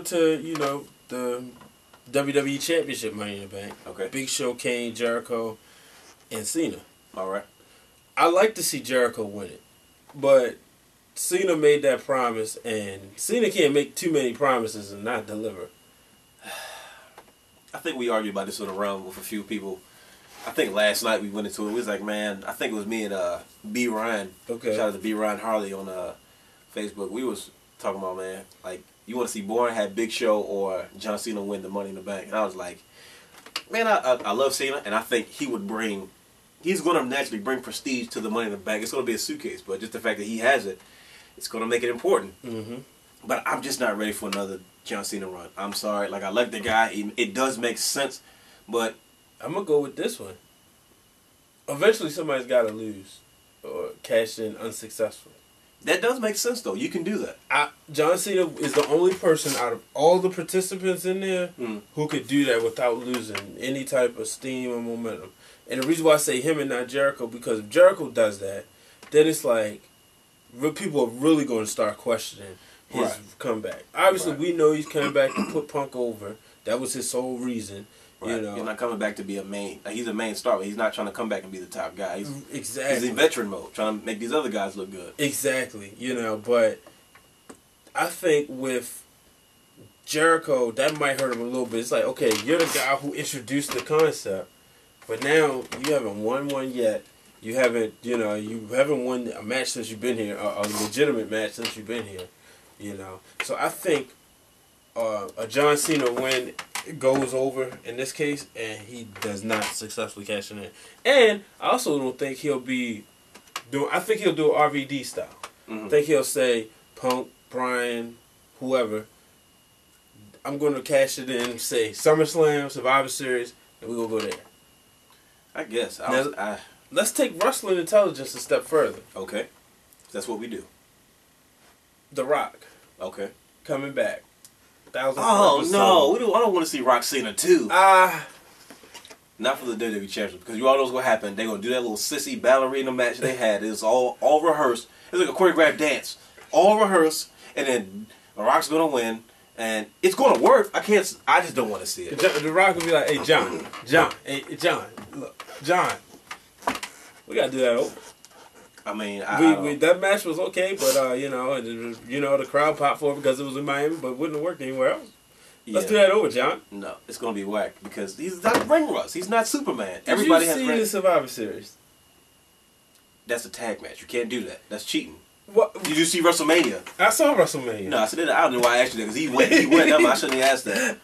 to, you know, the WWE Championship Money in the Bank. Okay. Big Show, Kane, Jericho, and Cena. All right. I like to see Jericho win it, but Cena made that promise, and Cena can't make too many promises and not deliver. I think we argued about this on the realm with a few people. I think last night we went into it. We was like, man, I think it was me and B. Ryan. Okay. Shout out to B. Ryan Harley on Facebook. We was talking about, man, like, you want to see Bourne have Big Show or John Cena win the Money in the Bank? And I was like, man, I love Cena, and I think he would bring, he's going to naturally bring prestige to the Money in the Bank. It's going to be a suitcase, but just the fact that he has it, it's going to make it important. Mm-hmm. But I'm just not ready for another John Cena run. I'm sorry. Like, I like the guy. It does make sense, but I'm going to go with this one. Eventually somebody's got to lose or cash in unsuccessfully. that does make sense, though. You can do that. John Cena is the only person out of all the participants in there who could do that without losing any type of steam or momentum. And the reason why I say him and not Jericho, because if Jericho does that, then it's like people are really going to start questioning his comeback. Obviously, we know he's coming back to put Punk over. That was his sole reason. Right. You know, he's not coming back to be a main. He's a main star, but he's not trying to come back and be the top guy. He's in veteran mode, trying to make these other guys look good. Exactly. You know, but I think with Jericho, that might hurt him a little bit. It's like, okay, you're the guy who introduced the concept, but now you haven't won one yet. You haven't won a match since you've been here, a legitimate match since you've been here. You know, so I think a John Cena win goes over in this case, and he does not successfully cash in. And I also don't think he'll be doing. I think he'll do RVD style. I think he'll say Punk, Bryan, whoever. I'm going to cash it in. Say SummerSlam, Survivor Series, and we're gonna go there. I guess. Let's take wrestling intelligence a step further. Okay, that's what we do. The Rock. Okay. Coming back. Oh no! I don't want to see Rock Cena too. Not for the WWE Championship, because you all know what's gonna happen. They're gonna do that little sissy ballerina match they had. It's all rehearsed. It's like a choreographed dance, all rehearsed, and then The Rock's gonna win, and it's gonna work. I just don't want to see it. The Rock will be like, "Hey John, look, John, we gotta do that over." I mean, that match was okay, but the crowd popped for it because it was in Miami, but wouldn't have worked anywhere else. Let's do that over, John. No, it's gonna be whack because he's not ring rust. He's not Superman. Did you see the Survivor Series? That's a tag match. You can't do that. That's cheating. What? Did you see WrestleMania? I saw WrestleMania. No, I said that. I don't know why I asked you that because he went. I shouldn't have asked that.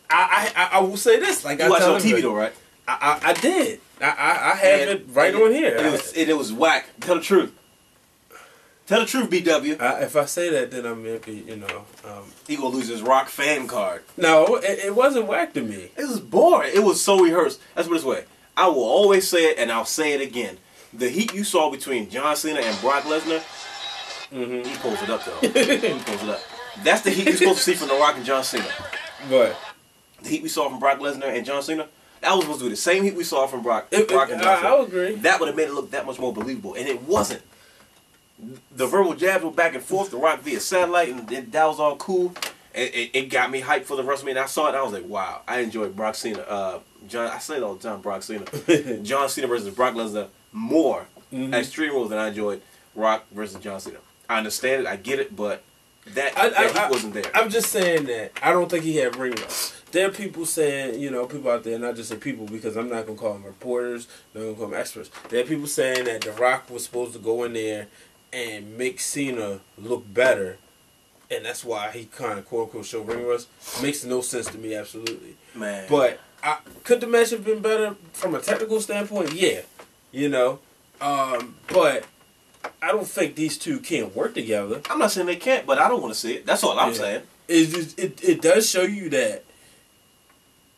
I will say this. Like, you watched it on TV though, right? I did. I have it right on here. And it was whack. Tell the truth. Tell the truth, BW. If I say that, then I'm maybe, he gonna lose his Rock fan card. No, it wasn't whack to me. It was boring. It was so rehearsed. Let's put it this way. I will always say it, and I'll say it again. The heat you saw between John Cena and Brock Lesnar, he pulls it up, though. He pulls it up. That's the heat you're supposed to see from The Rock and John Cena. What? The heat we saw from Brock Lesnar and John Cena, that was supposed to be the same heat we saw from Brock and John Cena. I agree. That would have made it look that much more believable, and it wasn't. The verbal jabs were back and forth, The Rock via satellite, and that was all cool. It got me hyped for the WrestleMania. I saw it, and I was like, wow, I enjoyed Brock Cena. I say it all the time, Brock Cena. John Cena versus Brock Lesnar more at Extreme Rules than I enjoyed Rock versus John Cena. I understand it, I get it, but that heat wasn't there. I'm just saying that I don't think he had ring rust. There are people saying, people out there, not just say people because I'm not going to call them reporters, I'm not going to call them experts. There are people saying that The Rock was supposed to go in there and make Cena look better, and that's why he kind of quote-unquote showed ring rust. Makes no sense to me, absolutely. Man. But could the match have been better from a technical standpoint? Yeah. But I don't think these two can't work together. I'm not saying they can't, but I don't want to see it. That's all I'm saying. It does show you that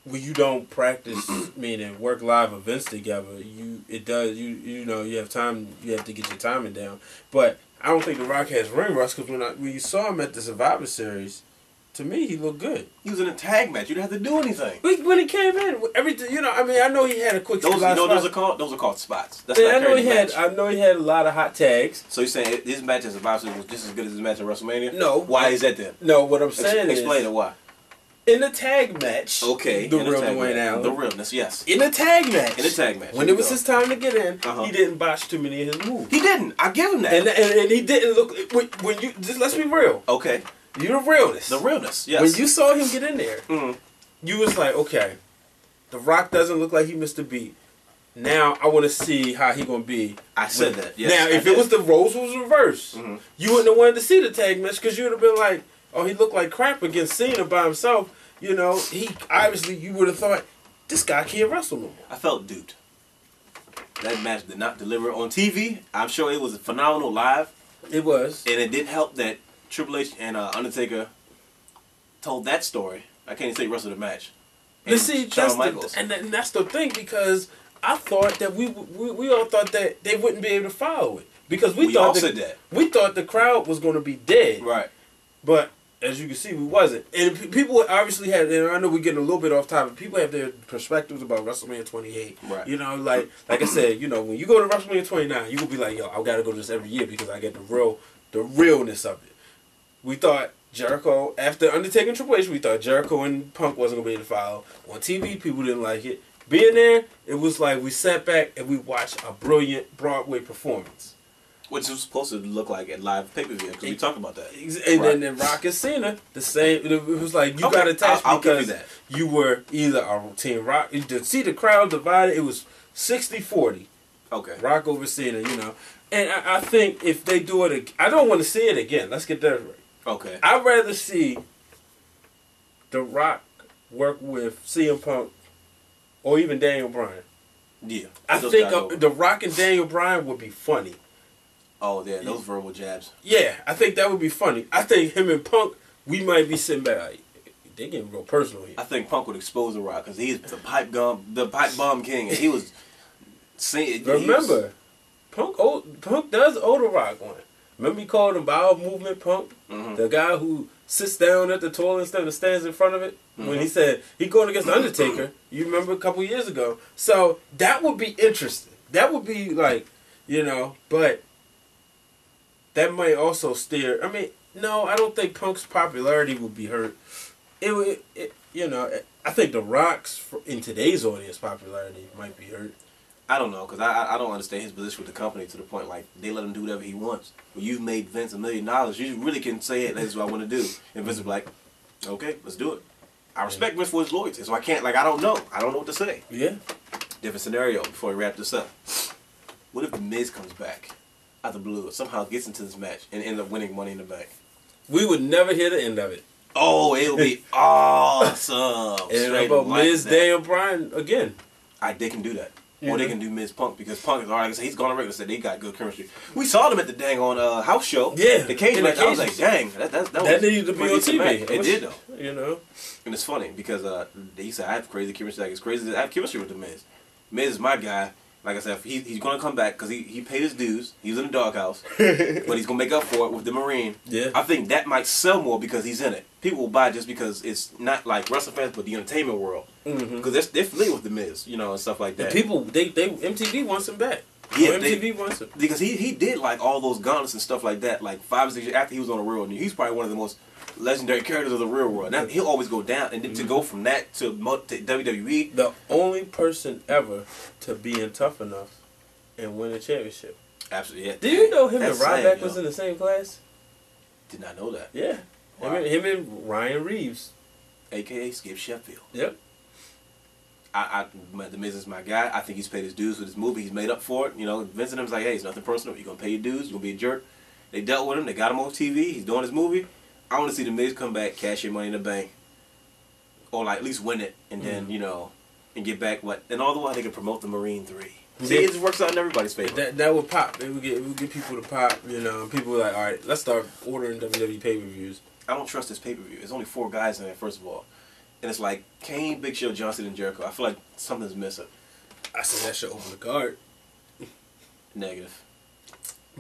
when you don't practice, meaning work live events together, you have time. You have to get your timing down. But I don't think The Rock has ring rust because when you saw him at the Survivor Series, To me, he looked good. He was in a tag match. You didn't have to do anything. When he came in, everything, you know. I mean, I know he had a quick. Those are called. Those are called spots. That's yeah, not I know he had a lot of hot tags. So you're saying his match as a boxer was just as good as his match at WrestleMania? No. Why is that then? No, what I'm saying is explain it. Why? In the tag match. Okay. The real Dwayne Allen. The realness, yes. In the tag match. In the tag match. When it was his time to get in, he didn't botch too many of his moves. He didn't. I give him that. And he didn't look when you just let's be real. Okay. You're the realness. The realness, yes. When you saw him get in there, you was like, okay, The Rock doesn't look like he missed a beat. Now I want to see how he gonna be. I said that. Yes, now, if it was the roles was reversed, you wouldn't have wanted to see the tag match because you would have been like, "Oh, he looked like crap against Cena by himself." You know, he obviously you would have thought this guy can't wrestle no more. I felt duped. That match did not deliver on TV. I'm sure it was phenomenal live. It was, and it didn't help that Triple H and Undertaker told that story. I can't even say rest of the match. And see, that's the thing, because I thought that we all thought that they wouldn't be able to follow it because we thought the crowd was going to be dead. Right. But as you can see, we wasn't. And people obviously had, and I know we're getting a little bit off topic, people have their perspectives about WrestleMania 28. Right. You know, like I said, you know, when you go to WrestleMania 29, you will be like, yo, I got to go to this every year because I get the realness of it. We thought Jericho, after Undertaker and Triple H, we thought Jericho and Punk wasn't going to be able to follow. On TV, people didn't like it. Being there, it was like we sat back and we watched a brilliant Broadway performance. Which was supposed to look like at live pay-per-view, because we talked about that. And then Rock and Cena, the same. It was like you got attached because you were either a Team Rock. To see the crowd divided, it was 60-40. Okay. Rock over Cena, you know. And I think if they do it, I don't want to see it again. Let's get that right. Okay. I'd rather see The Rock work with CM Punk or even Daniel Bryan. Yeah. I think The Rock and Daniel Bryan would be funny. Oh, yeah, those verbal jabs. Yeah, I think that would be funny. I think him and Punk, we might be sitting back like, they getting real personal here. I think Punk would expose The Rock because he's the pipe bomb king, and he was saying. Remember, Punk does owe The Rock one. Remember he called him Bowel Movement Punk? The guy who sits down at the toilet instead of stands in front of it? When he said he going against The Undertaker, you remember a couple years ago. So that would be interesting. That would be like, you know, but that might also steer. I mean, no, I don't think Punk's popularity would be hurt. You know, I think The Rock's, in today's audience, popularity might be hurt. I don't know, because I don't understand his position with the company to the point, like, they let him do whatever he wants. When you've made Vince $1 million, you really can say, hey, this is what I want to do. And Vince is like, okay, let's do it. I respect Vince for his loyalty, so I can't, like, I don't know. I don't know what to say. Yeah. Different scenario before we wrap this up. What if The Miz comes back out the blue, somehow gets into this match, and ends up winning Money in the Bank? We would never hear the end of it. Oh, it'll be awesome. And about Miz, Daniel Bryan again. They can do that. Or they can do Miz Punk, because Punk is alright. He's gone on record and said they got good chemistry. We saw them at the dang on house show. Yeah, the cage match. I was like, dang, that needed to be on TV. It did though. You know, and it's funny because he said I have crazy chemistry. Like it's crazy that I have chemistry with the Miz. Miz is my guy. Like I said, he's gonna come back because he paid his dues. He was in the doghouse, but he's gonna make up for it with the Marine. Yeah, I think that might sell more because he's in it. People will buy it just because it's not like wrestling fans, but the entertainment world. Because they're familiar with the Miz, you know, and stuff like that. And people, MTV wants him back. Yeah, MTV wants him because he did like all those gauntlets and stuff like that. Like 5 or 6 years after he was on the Real World, he's probably one of the most legendary characters of the Real World. Now he'll always go down, and then to go from that to WWE, the only person ever to be in Tough Enough and win a championship. Absolutely. Yeah. Did you know him and Ryback was in the same class? Did not know that. Yeah. Wow. Him and Ryan Reeves, a.k.a. Skip Sheffield. Yep. The Miz is my guy. I think he's paid his dues with his movie. He's made up for it. You know, Vince and him's like, hey, it's nothing personal. You're going to pay your dues. You're going to be a jerk. They dealt with him. They got him on TV. He's doing his movie. I want to see the Miz come back, cash your Money in the Bank, or like at least win it, and then, you know, and get back what. And all the while they can promote the Marine 3. See, it just works out in everybody's favor. That would pop. It would get people to pop. You know, people were like, all right, let's start ordering WWE pay-per-views. I don't trust this pay-per-view. There's only 4 guys in there, first of all. And it's like Kane, Big Show, Johnson, and Jericho. I feel like something's missing. I said that should open the card. Negative.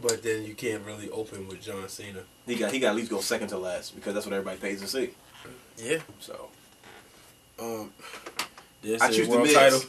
But then you can't really open with John Cena. He got at least go second to last because that's what everybody pays to see. Yeah. So This I is choose the world Miz. title.